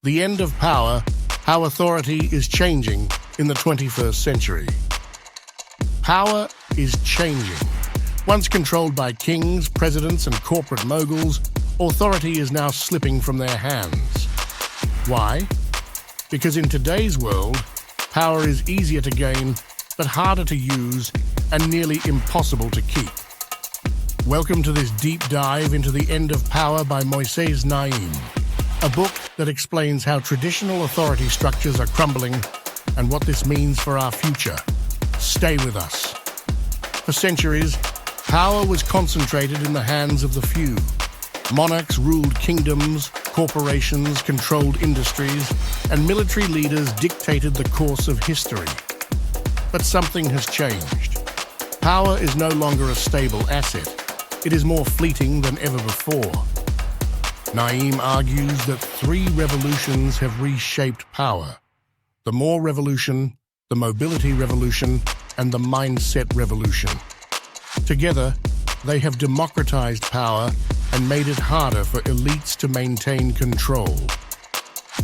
The end of power, how authority is changing in the 21st century. Power is changing. Once controlled by kings, presidents, and corporate moguls, authority is now slipping from their hands. Why? Because in today's world, power is easier to gain, but harder to use and nearly impossible to keep. Welcome to this deep dive into The End of Power by Moisés Naím, a book that explains how traditional authority structures are crumbling and what this means for our future. Stay with us. For centuries, power was concentrated in the hands of the few. Monarchs ruled kingdoms, corporations controlled industries, and military leaders dictated the course of history. But something has changed. Power is no longer a stable asset. It is more fleeting than ever before. Naím argues that 3 revolutions have reshaped power: the More Revolution, the Mobility Revolution, and the Mindset Revolution. Together, they have democratized power and made it harder for elites to maintain control.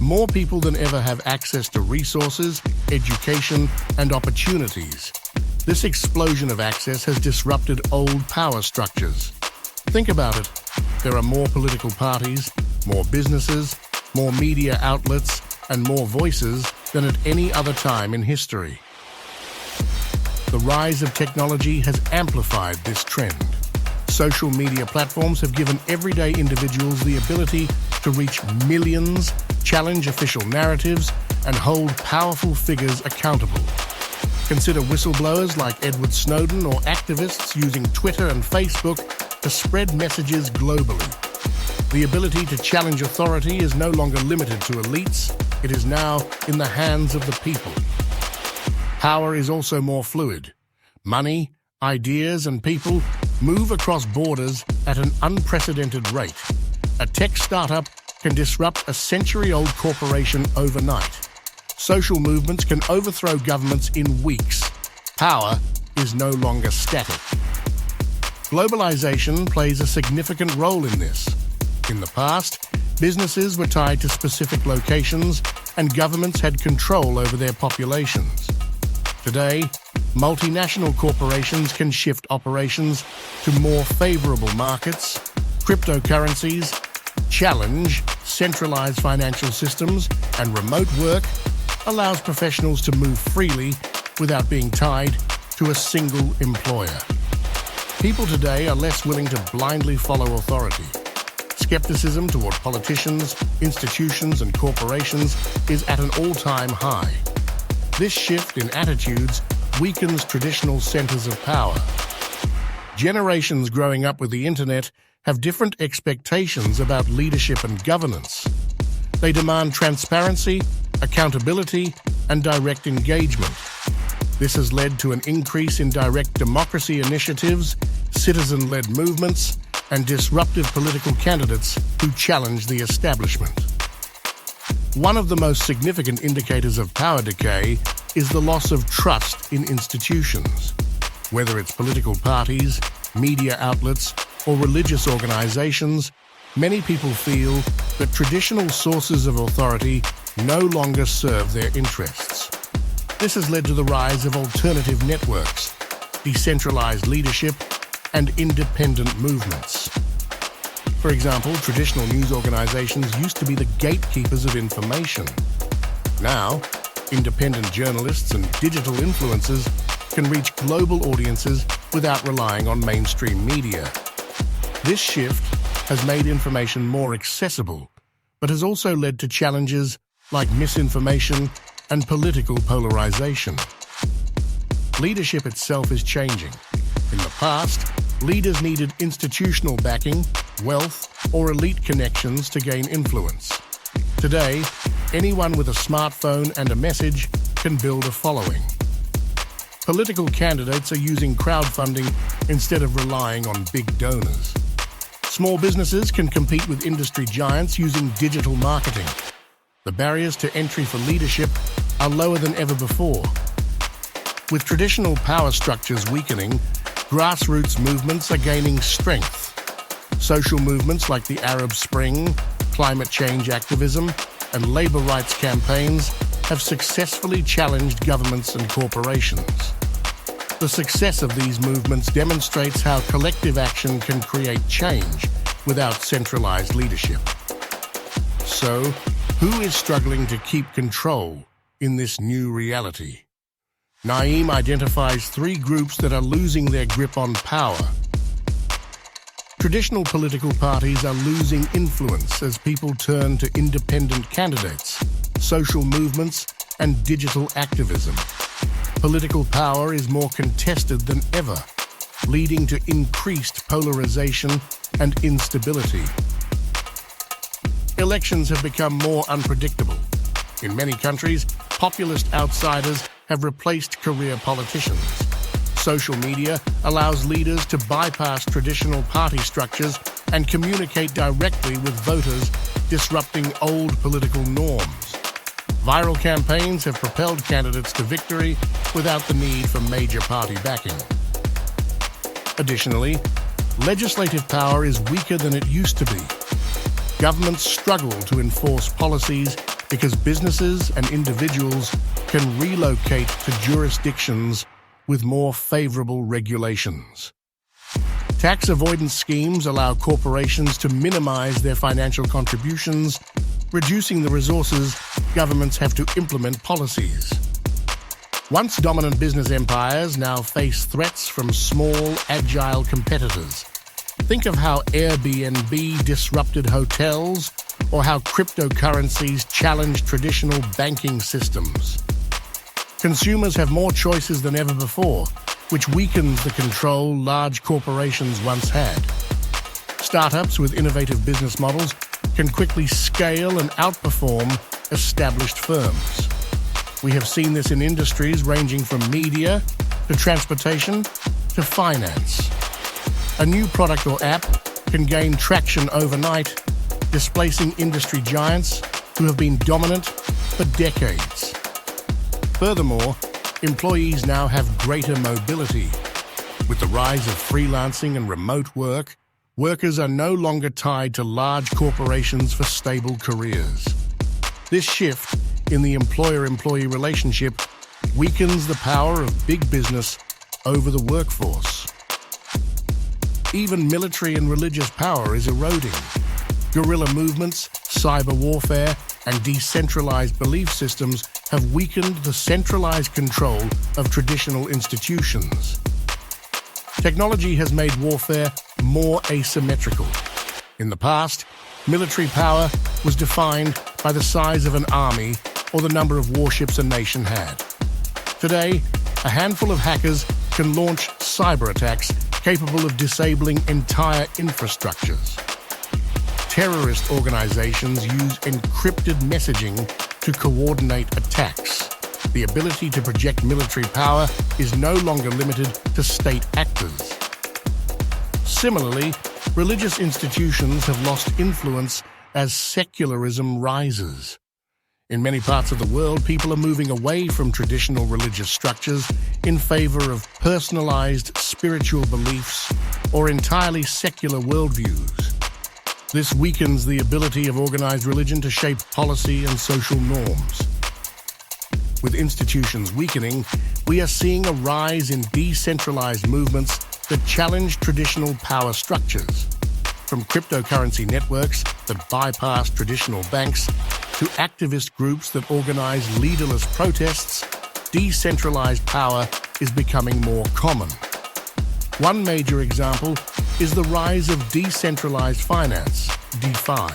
More people than ever have access to resources, education, and opportunities. This explosion of access has disrupted old power structures. Think about it. There are more political parties, more businesses, more media outlets, and more voices than at any other time in history. The rise of technology has amplified this trend. Social media platforms have given everyday individuals the ability to reach millions, challenge official narratives, and hold powerful figures accountable. Consider whistleblowers like Edward Snowden or activists using Twitter and Facebook to spread messages globally. The ability to challenge authority is no longer limited to elites. It is now in the hands of the people. Power is also more fluid. Money, ideas, and people move across borders at an unprecedented rate. A tech startup can disrupt a century-old corporation overnight. Social movements can overthrow governments in weeks. Power is no longer static. Globalization plays a significant role in this. In the past, businesses were tied to specific locations and governments had control over their populations. Today, multinational corporations can shift operations to more favorable markets, cryptocurrencies, challenge centralized financial systems, and remote work allows professionals to move freely without being tied to a single employer. People today are less willing to blindly follow authority. Skepticism toward politicians, institutions, and corporations is at an all-time high. This shift in attitudes weakens traditional centers of power. Generations growing up with the internet have different expectations about leadership and governance. They demand transparency, accountability, and direct engagement. This has led to an increase in direct democracy initiatives, citizen-led movements, and disruptive political candidates who challenge the establishment. One of the most significant indicators of power decay is the loss of trust in institutions. Whether it's political parties, media outlets, or religious organizations, many people feel that traditional sources of authority no longer serve their interests. This has led to the rise of alternative networks, decentralized leadership, and independent movements. For example, traditional news organizations used to be the gatekeepers of information. Now, independent journalists and digital influencers can reach global audiences without relying on mainstream media. This shift has made information more accessible, but has also led to challenges like misinformation and political polarization. Leadership itself is changing. In the past, leaders needed institutional backing, wealth, or elite connections to gain influence. Today, anyone with a smartphone and a message can build a following. Political candidates are using crowdfunding instead of relying on big donors. Small businesses can compete with industry giants using digital marketing. The barriers to entry for leadership are lower than ever before. With traditional power structures weakening, grassroots movements are gaining strength. Social movements like the Arab Spring, climate change activism, and labor rights campaigns have successfully challenged governments and corporations. The success of these movements demonstrates how collective action can create change without centralized leadership. So, who is struggling to keep control in this new reality? Naím identifies three groups that are losing their grip on power. Traditional political parties are losing influence as people turn to independent candidates, social movements, and digital activism. Political power is more contested than ever, leading to increased polarization and instability. Elections have become more unpredictable. In many countries, populist outsiders have replaced career politicians. Social media allows leaders to bypass traditional party structures and communicate directly with voters, disrupting old political norms. Viral campaigns have propelled candidates to victory without the need for major party backing. Additionally, legislative power is weaker than it used to be. Governments struggle to enforce policies because businesses and individuals can relocate to jurisdictions with more favorable regulations. Tax avoidance schemes allow corporations to minimize their financial contributions, reducing the resources governments have to implement policies. Once dominant business empires now face threats from small, agile competitors. Think of how Airbnb disrupted hotels or how cryptocurrencies challenge traditional banking systems. Consumers have more choices than ever before, which weakens the control large corporations once had. Startups with innovative business models can quickly scale and outperform established firms. We have seen this in industries ranging from media to transportation to finance. A new product or app can gain traction overnight, displacing industry giants who have been dominant for decades. Furthermore, employees now have greater mobility. With the rise of freelancing and remote work, workers are no longer tied to large corporations for stable careers. This shift in the employer-employee relationship weakens the power of big business over the workforce. Even military and religious power is eroding. Guerrilla movements, cyber warfare, and decentralized belief systems have weakened the centralized control of traditional institutions. Technology has made warfare more asymmetrical. In the past, military power was defined by the size of an army or the number of warships a nation had. Today, a handful of hackers can launch cyber attacks capable of disabling entire infrastructures. Terrorist organizations use encrypted messaging to coordinate attacks. The ability to project military power is no longer limited to state actors. Similarly, religious institutions have lost influence as secularism rises. In many parts of the world, people are moving away from traditional religious structures in favor of personalized spiritual beliefs or entirely secular worldviews. This weakens the ability of organized religion to shape policy and social norms. With institutions weakening, we are seeing a rise in decentralized movements that challenge traditional power structures. From cryptocurrency networks that bypass traditional banks to activist groups that organize leaderless protests, decentralized power is becoming more common. One major example is the rise of decentralized finance, DeFi.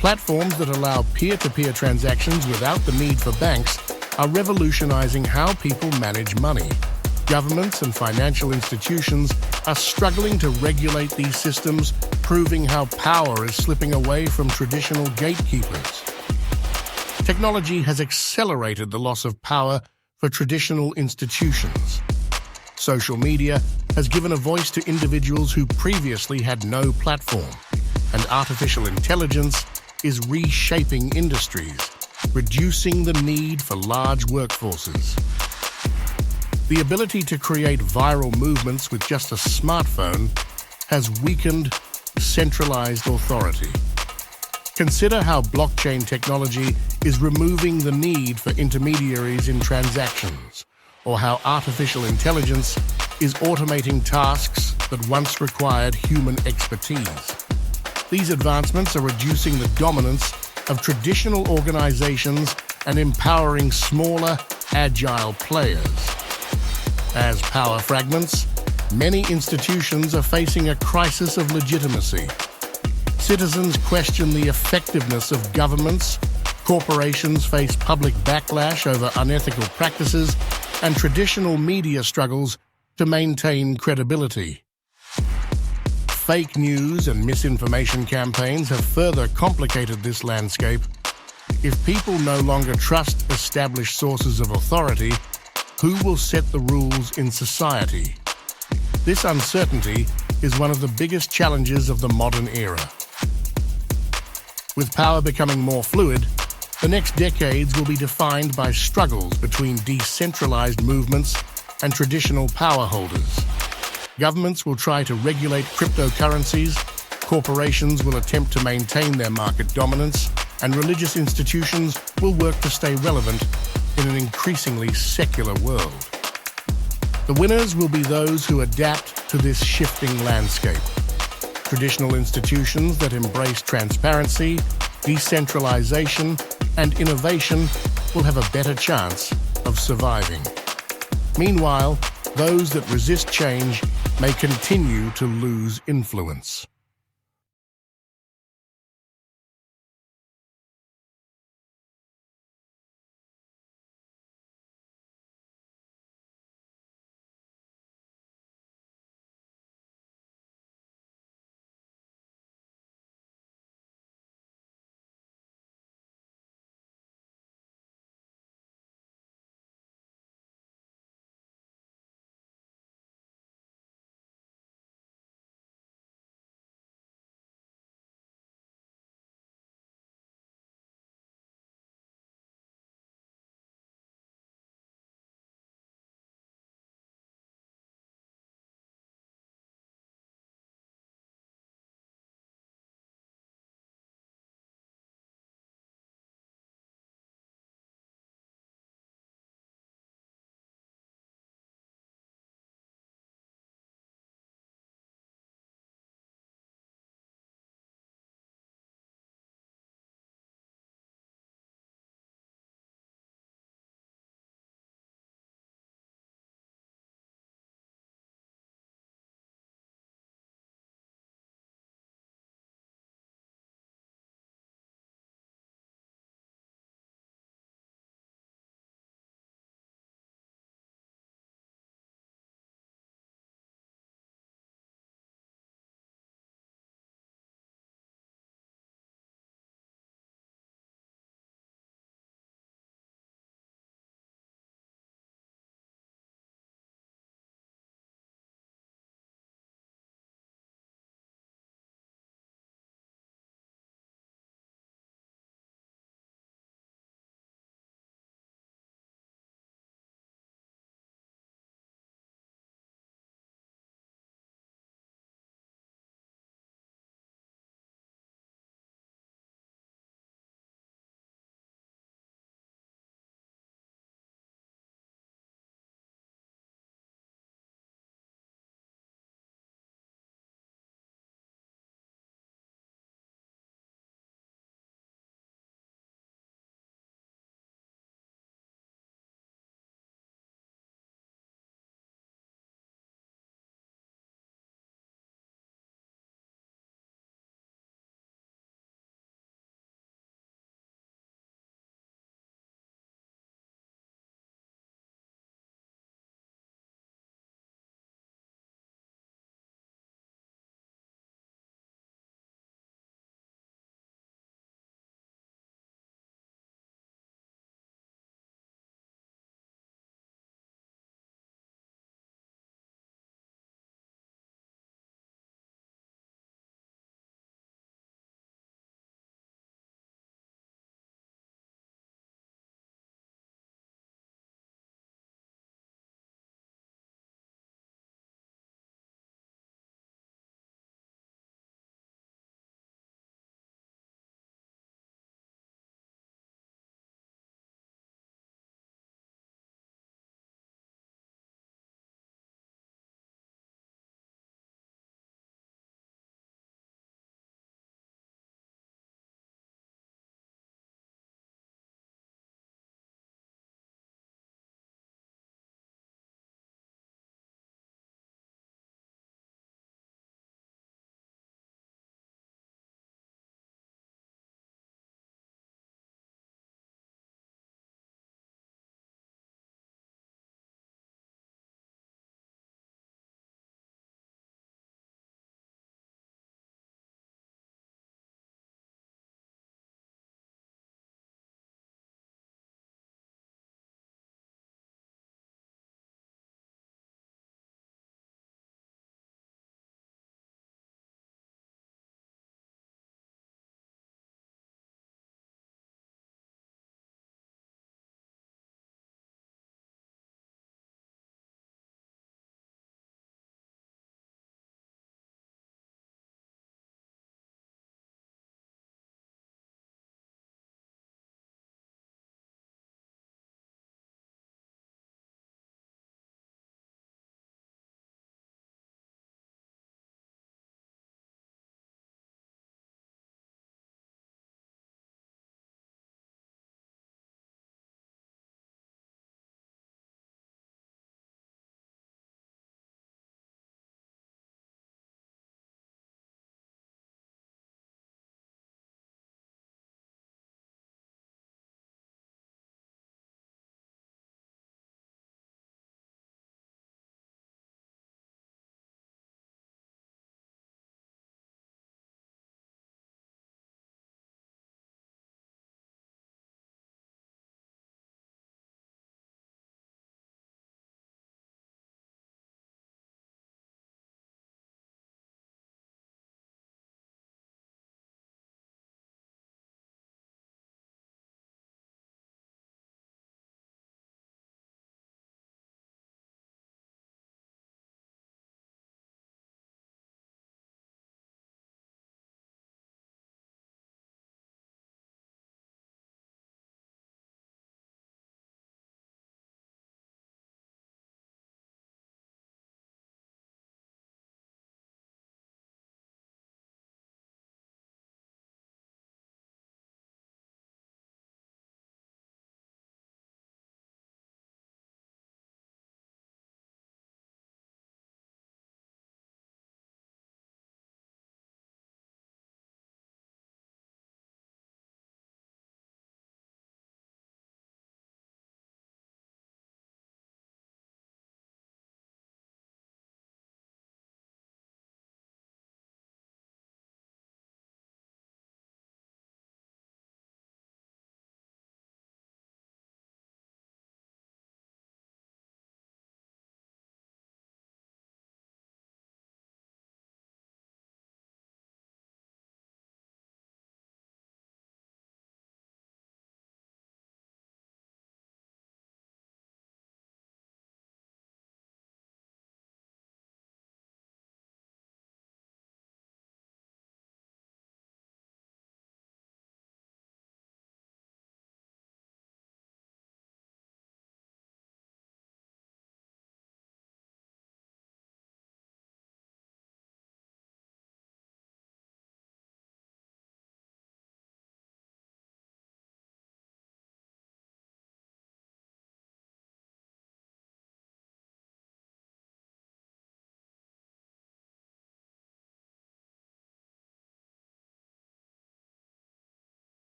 Platforms that allow peer-to-peer transactions without the need for banks are revolutionizing how people manage money. Governments and financial institutions are struggling to regulate these systems, proving how power is slipping away from traditional gatekeepers. Technology has accelerated the loss of power for traditional institutions. Social media has given a voice to individuals who previously had no platform, and artificial intelligence is reshaping industries, reducing the need for large workforces. The ability to create viral movements with just a smartphone has weakened centralized authority. Consider how blockchain technology is removing the need for intermediaries in transactions, or how artificial intelligence is automating tasks that once required human expertise. These advancements are reducing the dominance of traditional organizations and empowering smaller, agile players. As power fragments, many institutions are facing a crisis of legitimacy. Citizens question the effectiveness of governments, corporations face public backlash over unethical practices, and traditional media struggles to maintain credibility. Fake news and misinformation campaigns have further complicated this landscape. If people no longer trust established sources of authority, who will set the rules in society? This uncertainty is one of the biggest challenges of the modern era. With power becoming more fluid, the next decades will be defined by struggles between decentralized movements and traditional power holders. Governments will try to regulate cryptocurrencies, corporations will attempt to maintain their market dominance, and religious institutions will work to stay relevant in an increasingly secular world. The winners will be those who adapt to this shifting landscape. Traditional institutions that embrace transparency, decentralization, and innovation will have a better chance of surviving. Meanwhile, those that resist change may continue to lose influence.